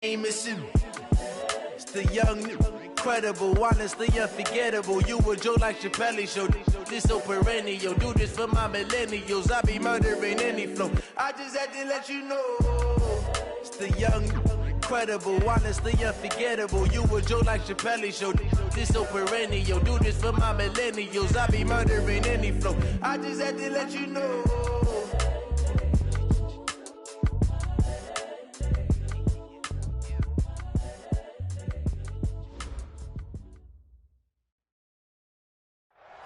It's the young, incredible, honestly unforgettable. You a Joe like Chappelle show. This so perennial. Do this for my millennials. I be murdering any flow. I just had to let you know. It's the young, incredible, honestly unforgettable. You a Joe like Chappelle show. This so perennial. Do this for my millennials. I be murdering any flow. I just had to let you know.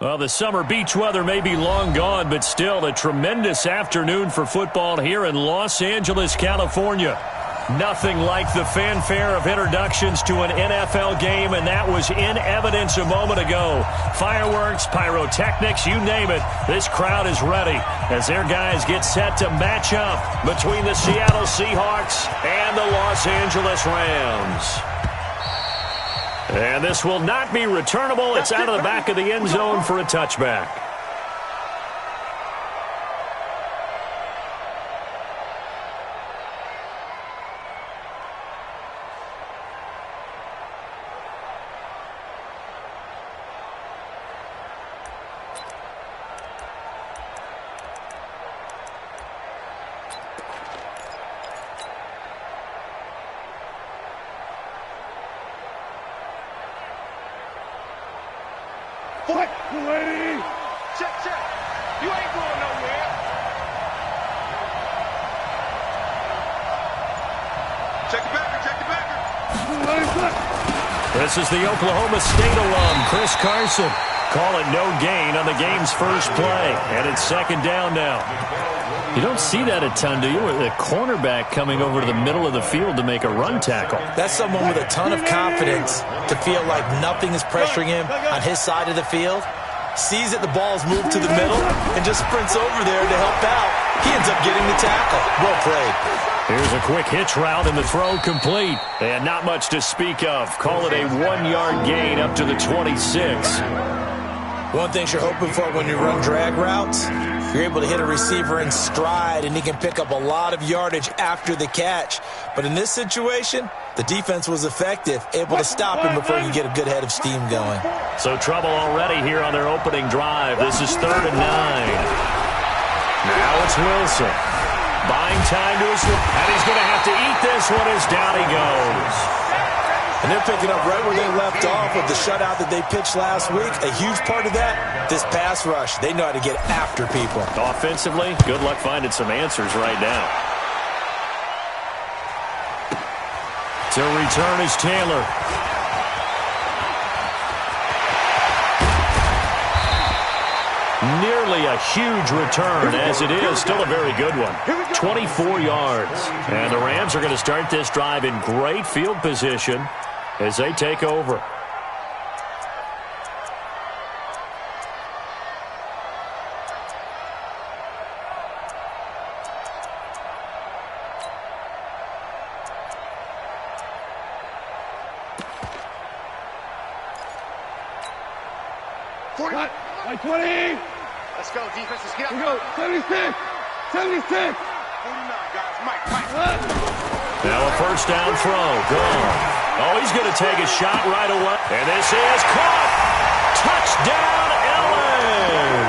Well, the summer beach weather may be long gone, but still a tremendous afternoon for football here in Los Angeles, California. Nothing like the fanfare of introductions to an NFL game, and that was in evidence a moment ago. Fireworks, pyrotechnics, you name it, this crowd is ready as their guys get set to match up between the Seattle Seahawks and the Los Angeles Rams. And this will not be returnable. It's out of the back of the end zone for a touchback. What? Check, check. You ain't going nowhere. Check the backer. This is the Oklahoma State alum, Chris Carson. Call it no gain on the game's first play. And it's second down now. You don't see that a ton, do you? The cornerback coming over to the middle of the field to make a run tackle. That's someone with a ton of confidence to feel like nothing is pressuring him on his side of the field. Sees that the ball's moved to the middle and just sprints over there to help out. He ends up getting the tackle. Well played. Here's a quick hitch route and the throw complete. And not much to speak of. Call it a 1-yard gain up to the 26. One thing you're hoping for when you run drag routes, you're able to hit a receiver in stride, and he can pick up a lot of yardage after the catch. But in this situation, the defense was effective, able to stop him before he could get a good head of steam going. So trouble already here on their opening drive. This is 3rd and 9. Now it's Wilson. Buying time to his, and he's going to have to eat this one as down he goes. And they're picking up right where they left off with the shutout that they pitched last week. A huge part of that, this pass rush. They know how to get after people. Offensively, good luck finding some answers right now. To return is Taylor. Nearly a huge return, as it is still a very good one. 24 yards. And the Rams are going to start this drive in great field position as they take over. By 20. Let's go, defense. Let's get up. Go. 76. 76. 49, guys. Mike. Now a first down throw. Gone. Oh, he's going to take a shot right away. And this is caught. Touchdown, LA.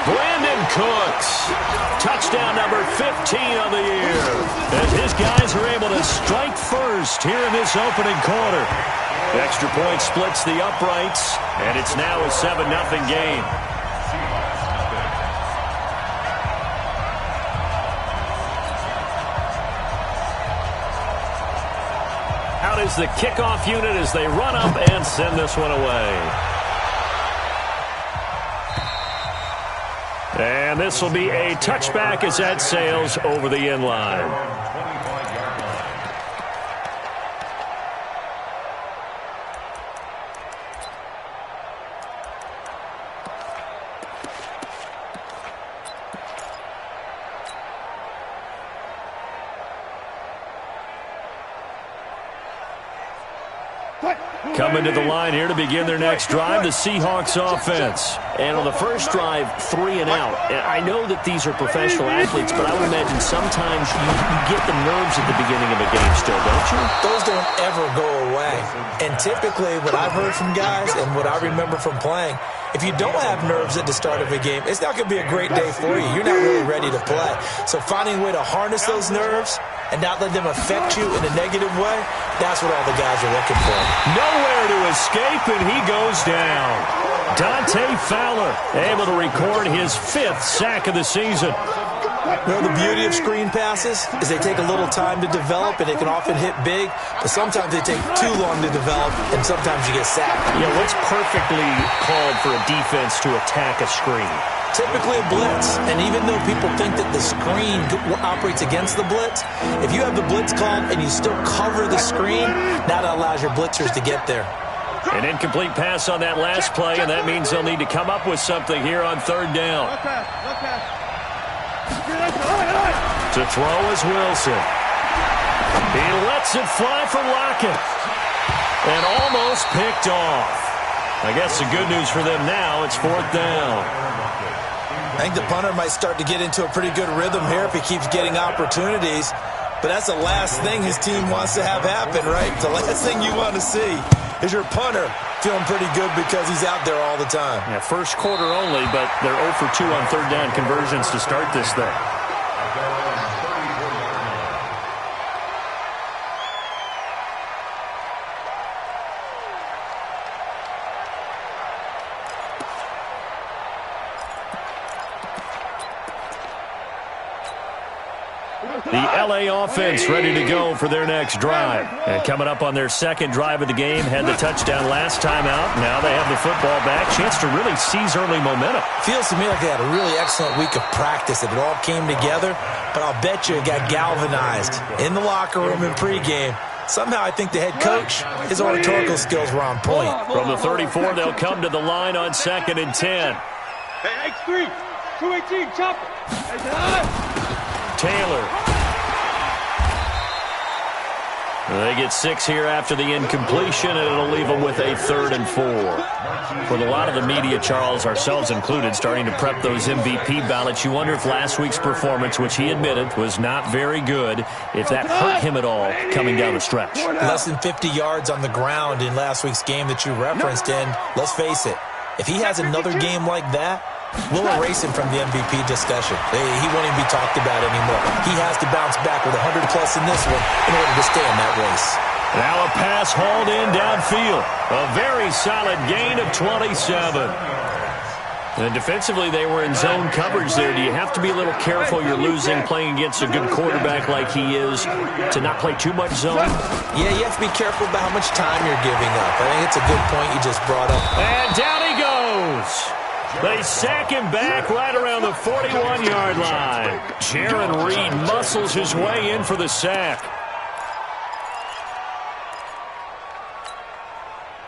Brandon Cooks. Touchdown number 15 on the year. As his guys are able to strike first here in this opening quarter. Extra point splits the uprights, and it's now a 7-0 game. Out is the kickoff unit as they run up and send this one away. And this will be a touchback as that sails over the end line. Coming to the line here to begin their next drive, the Seahawks offense. And on the first drive, 3 and out. And I know that these are professional athletes, but I would imagine sometimes you get the nerves at the beginning of a game still, don't you? Those don't ever go away. And typically, what I've heard from guys and what I remember from playing, if you don't have nerves at the start of a game, it's not going to be a great day for you. You're not really ready to play. So finding a way to harness those nerves and not let them affect you in a negative way, that's what all the guys are looking for. Nowhere to escape, and he goes down. Dante Fowler able to record his 5th sack of the season. Well, the beauty of screen passes is they take a little time to develop, and they can often hit big, but sometimes they take too long to develop, and sometimes you get sacked. Yeah, what's perfectly called for a defense to attack a screen? Typically a blitz, and even though people think that the screen operates against the blitz, if you have the blitz called and you still cover the screen, that allows your blitzers to get there. An incomplete pass on that last play, and that means they'll need to come up with something here on 3rd down. To throw is Wilson. He lets it fly for Lockett. And almost picked off. I guess the good news for them now, it's 4th down. I think the punter might start to get into a pretty good rhythm here if he keeps getting opportunities. But that's the last thing his team wants to have happen, right? The last thing you want to see is your punter feeling pretty good because he's out there all the time. Yeah, first quarter only, but they're 0 for 2 on 3rd down conversions to start this thing. The LA offense ready to go for their next drive. And coming up on their 2nd drive of the game, had the touchdown last time out. Now they have the football back. Chance to really seize early momentum. Feels to me like they had a really excellent week of practice. It all came together, but I'll bet you it got galvanized in the locker room in pregame. Somehow I think the head coach, his oratorical skills were on point. From the 34, they'll come to the line on 2nd and 10. Hey, X3, 218, chop it. Taylor. They get 6 here after the incompletion, and it'll leave them with a 3rd and 4. With a lot of the media, Charles, ourselves included, starting to prep those MVP ballots, you wonder if last week's performance, which he admitted was not very good, if that hurt him at all coming down the stretch. Less than 50 yards on the ground in last week's game that you referenced, and let's face it, if he has another game like that, we'll erase him from the MVP discussion. He won't even be talked about anymore. He has to bounce back with 100-plus in this one in order to stay in that race. Now a pass hauled in downfield. A very solid gain of 27. And defensively, they were in zone coverage there. Do you have to be a little careful? You're losing playing against a good quarterback like he is to not play too much zone? Yeah, you have to be careful about how much time you're giving up. I think it's a good point you just brought up. And down he goes. They sack him back right around the 41-yard line. Jaron Reed muscles his way in for the sack.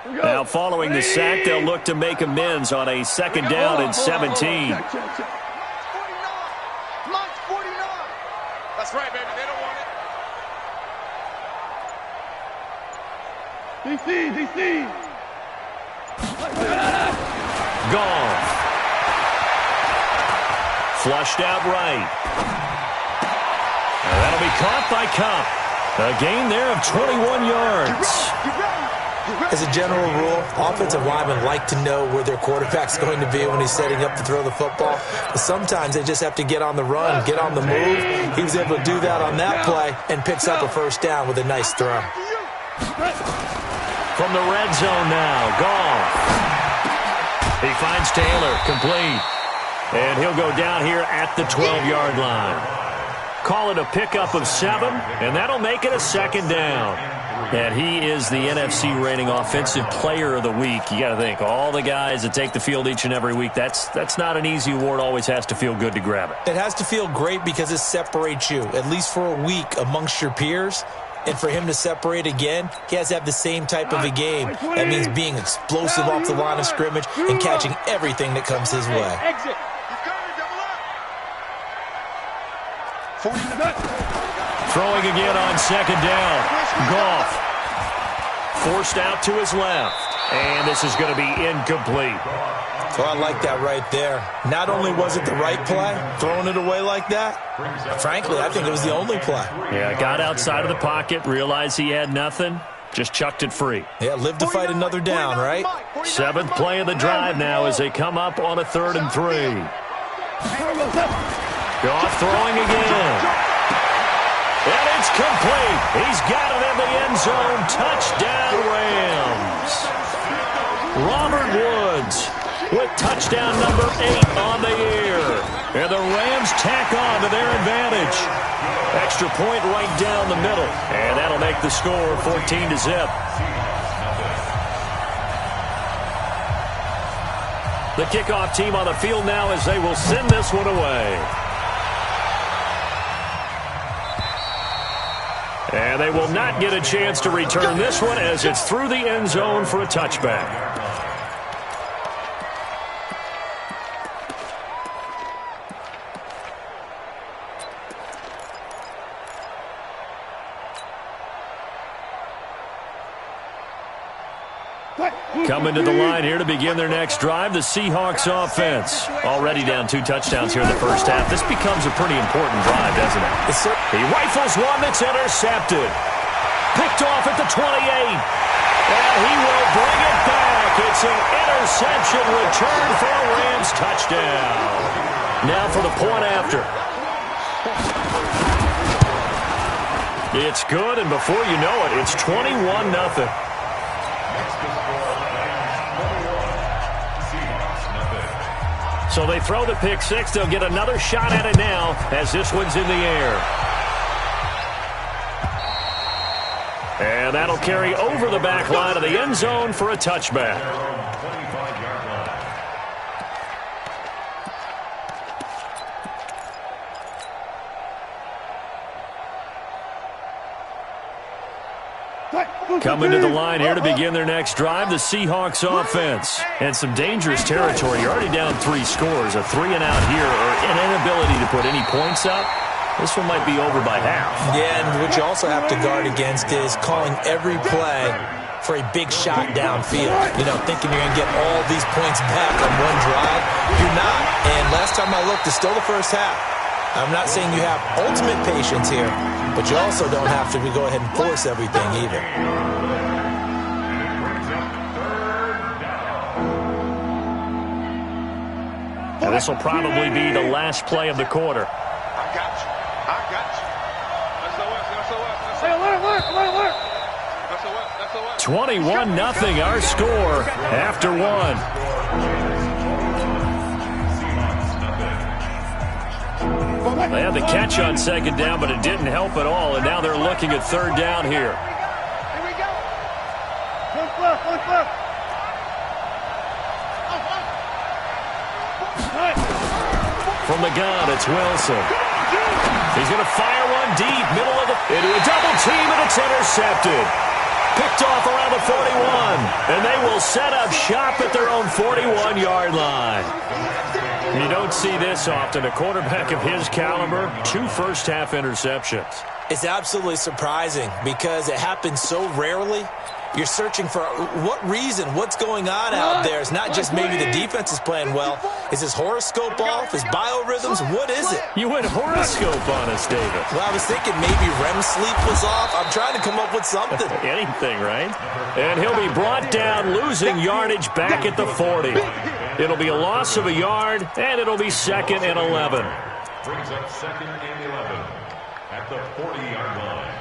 Now following the sack, they'll look to make amends on a 2nd down and 17. 49. Come on, 49. That's right, baby. They don't want it. DC. Gone. Flushed out right. And that'll be caught by Cup. A gain there of 21 yards. As a general rule, offensive linemen like to know where their quarterback's going to be when he's setting up to throw the football. But sometimes they just have to get on the run, get on the move. He was able to do that on that play and picks up a 1st down with a nice throw. From the red zone now, Goff. He finds Taylor, complete. And he'll go down here at the 12-yard line. Call it a pickup of 7, and that'll make it a 2nd down. And he is the NFC rating Offensive Player of the Week. You got to think, all the guys that take the field each and every week, that's not an easy award. Always has to feel good to grab it. It has to feel great because it separates you, at least for a week, amongst your peers. And for him to separate again, he has to have the same type of a game. That means being explosive off the line of scrimmage and catching everything that comes his way. Exit. Throwing again on 2nd down. Goff. Forced out to his left. And this is going to be incomplete. So I like that right there. Not only was it the right play, throwing it away like that, frankly, I think it was the only play. Yeah, got outside of the pocket, realized he had nothing, just chucked it free. Yeah, live to fight another down, right? 7th play of the drive now as they come up on a 3rd and 3. Goff throwing again. And it's complete. He's got it in the end zone. Touchdown, Rams. Robert Woods with touchdown number 8 on the year. And the Rams tack on to their advantage. Extra point right down the middle. And that'll make the score 14-0. The kickoff team on the field now as they will send this one away. And they will not get a chance to return this one as it's through the end zone for a touchback. Coming to the line here to begin their next drive, the Seahawks offense. Already down 2 touchdowns here in the first half. This becomes a pretty important drive, doesn't it? He rifles one that's intercepted. Picked off at the 28. And he will bring it back. It's an interception return for a Rams touchdown. Now for the point after. It's good, and before you know it, it's 21-0. So they throw the pick six. They'll get another shot at it now as this one's in the air. And that'll carry over the back line of the end zone for a touchback. Coming to the line here to begin their next drive, the Seahawks offense. And some dangerous territory. You're already down 3 scores. A 3-and-out here or an inability to put any points up. This one might be over by half. Yeah, and what you also have to guard against is calling every play for a big shot downfield. You know, thinking you're going to get all these points back on one drive. You're not. And last time I looked, it's still the first half. I'm not saying you have ultimate patience here, but you also don't have to go ahead and force everything either. And this will probably be the last play of the quarter. I got you. I got you. 21-0 our score after 1. They had the catch on 2nd down, but it didn't help at all, and now they're looking at 3rd down here. Here we go. Look. From the gun, it's Wilson. He's going to fire one deep, middle of the... into a double team, and it's intercepted. Picked off around the 41, and they will set up shop at their own 41-yard line. You don't see this often. A quarterback of his caliber, 2 first-half interceptions. It's absolutely surprising because it happens so rarely. You're searching for what reason, what's going on out there. It's not just maybe the defense is playing well. Is his horoscope off? His biorhythms? What is it? You went horoscope on us, David. Well, I was thinking maybe REM sleep was off. I'm trying to come up with something. Anything, right? And he'll be brought down, losing yardage back at the 40. It'll be a loss of a yard, and it'll be 2nd and 11. Brings up 2nd and 11 at the 40-yard line.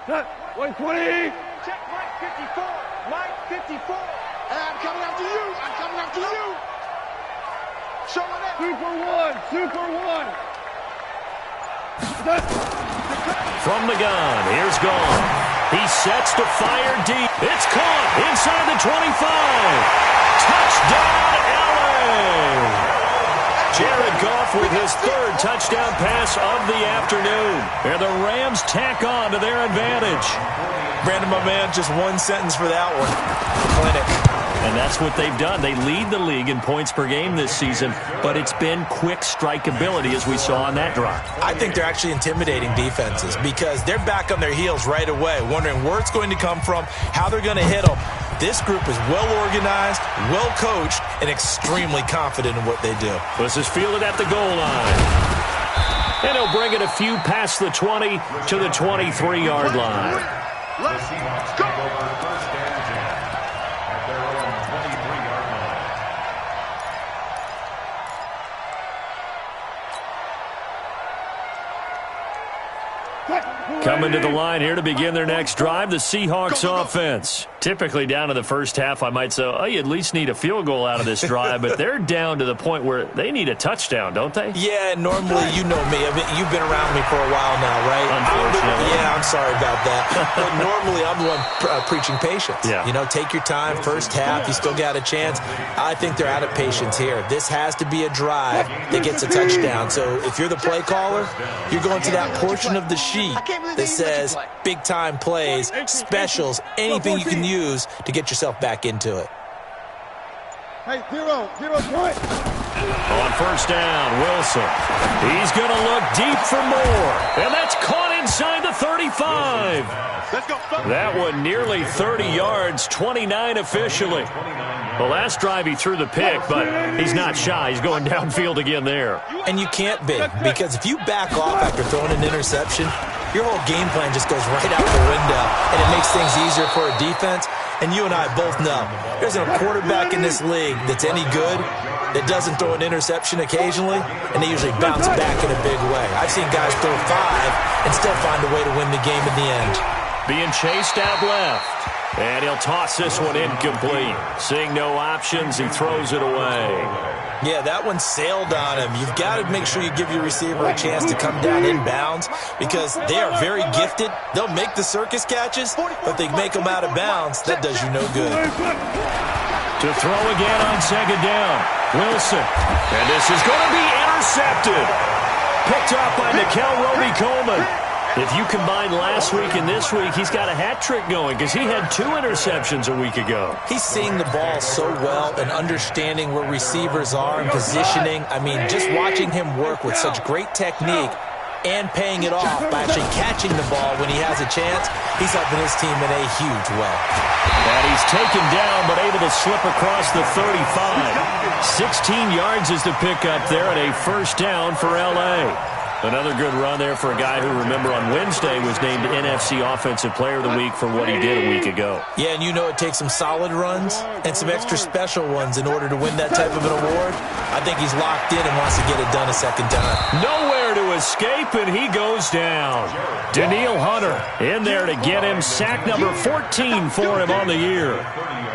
Set. 120. Check Mike 54. Mike 54. I'm coming after you. I'm coming after you. Showing up. Super one. From the gun, here's Gone. He sets to fire deep. It's caught inside the 25. Touchdown, LA! Jared Goff off with his third touchdown pass of the afternoon. And the Rams tack on to their advantage. Brandon, my man, just one sentence for that one. Clinic. And that's what they've done. They lead the league in points per game this season, but it's been quick strike ability as we saw on that drive. I think they're actually intimidating defenses because they're back on their heels right away, wondering where it's going to come from, how they're going to hit them. This group is well-organized, well-coached, and extremely confident in what they do. This is fielded at the goal line. And he'll bring it a few past the 20 to the 23-yard line. Let's go. First down, 10 at their own 23-yard line. Coming to the line here to begin their next drive, the Seahawks offense. Typically down to the first half, I might say, oh, you at least need a field goal out of this drive, but they're down to the point where they need a touchdown, don't they? Yeah, normally, you know me. I mean, you've been around me for a while now, right? Unfortunately. I'm sorry about that. But normally, I'm the one preaching patience. Yeah. You know, take your time. First half, you still got a chance. I think they're out of patience here. This has to be a drive that gets a touchdown. So if you're the play caller, you're going to that portion of the sheet that says big-time plays, specials, anything you can use to get yourself back into it. Hey, 0 point. On first down, Wilson. He's going to look deep for more. And that's caught inside the 35. Let's go. That one nearly 30 yards, 29 officially. The last drive he threw the pick, but he's not shy. He's going downfield again there. And you can't be, because if you back off after throwing an interception, your whole game plan just goes right out the window, and it makes things easier for a defense. And you and I both know there's a quarterback in this league that's any good that doesn't throw an interception occasionally, and they usually bounce back in a big way. I've seen guys throw 5 and still find a way to win the game in the end. Being chased out left. And he'll toss this one incomplete. Seeing no options, he throws it away. Yeah, that one sailed on him. You've got to make sure you give your receiver a chance to come down inbounds because they are very gifted. They'll make the circus catches, but they make them out of bounds. That does you no good. To throw again on second down. Wilson. And this is going to be intercepted. Picked up by Nickel Roby-Coleman. If you combine last week and this week, he's got a hat trick going because he had 2 interceptions a week ago. He's seeing the ball so well and understanding where receivers are and positioning. I mean, just watching him work with such great technique and paying it off by actually catching the ball when he has a chance, he's helping his team in a huge way. And he's taken down but able to slip across the 35. 16 yards is the pickup there and a first down for L.A. Another good run there for a guy who, remember, on Wednesday was named NFC Offensive Player of the Week for what he did a week ago. Yeah, and you know it takes some solid runs and some extra special ones in order to win that type of an award. I think he's locked in and wants to get it done a second time. Nowhere to escape, and he goes down. Daniil Hunter in there to get him. Sack number 14 for him on the year.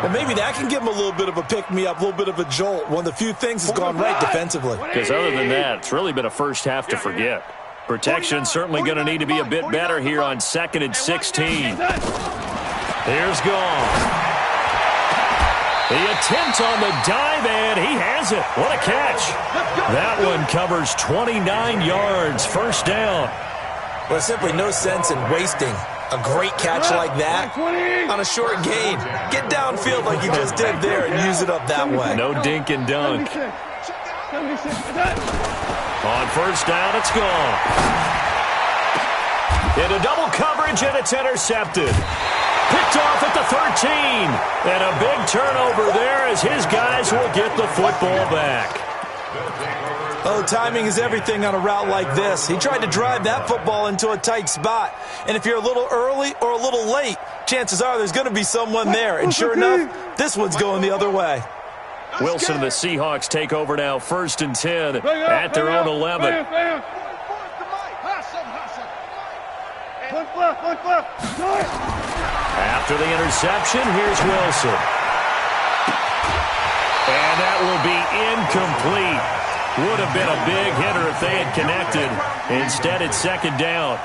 Well, maybe that can give him a little bit of a pick-me-up, a little bit of a jolt. One of the few things has gone right defensively. Because other than that, it's really been a first half to forget. Protection certainly going to need to be a bit better here on 2nd and 16. Here's Gone. The attempt on the dive, and he has it. What a catch. That one covers 29 yards. First down. Well, simply no sense in wasting a great catch like that on a short gain. Get downfield like you just did there and use it up that way. No dink and dunk. On first down, it's Gone. Into double coverage, and it's intercepted. Picked off at the 13. And a big turnover there as his guys will get the football back. Oh, timing is everything on a route like this. He tried to drive that football into a tight spot. And if you're a little early or a little late, chances are there's going to be someone there. And sure enough, this one's going the other way. Wilson and the Seahawks take over now, 1st and 10 at their own 11. After the interception, here's Wilson. And that will be incomplete. Would have been a big hitter if they had connected. Instead, it's 2nd down.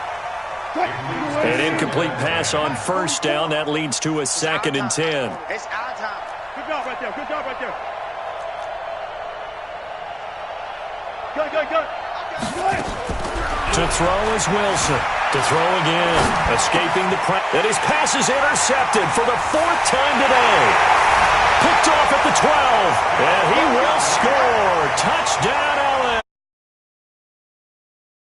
An incomplete pass on 1st down. That leads to a 2nd and 10. It's our time. Good job right there. Good job right there. To throw is Wilson. To throw again. Escaping the pressure. And his pass is intercepted for the 4th time today. Picked off at the 12. And he will score. Touchdown, LA.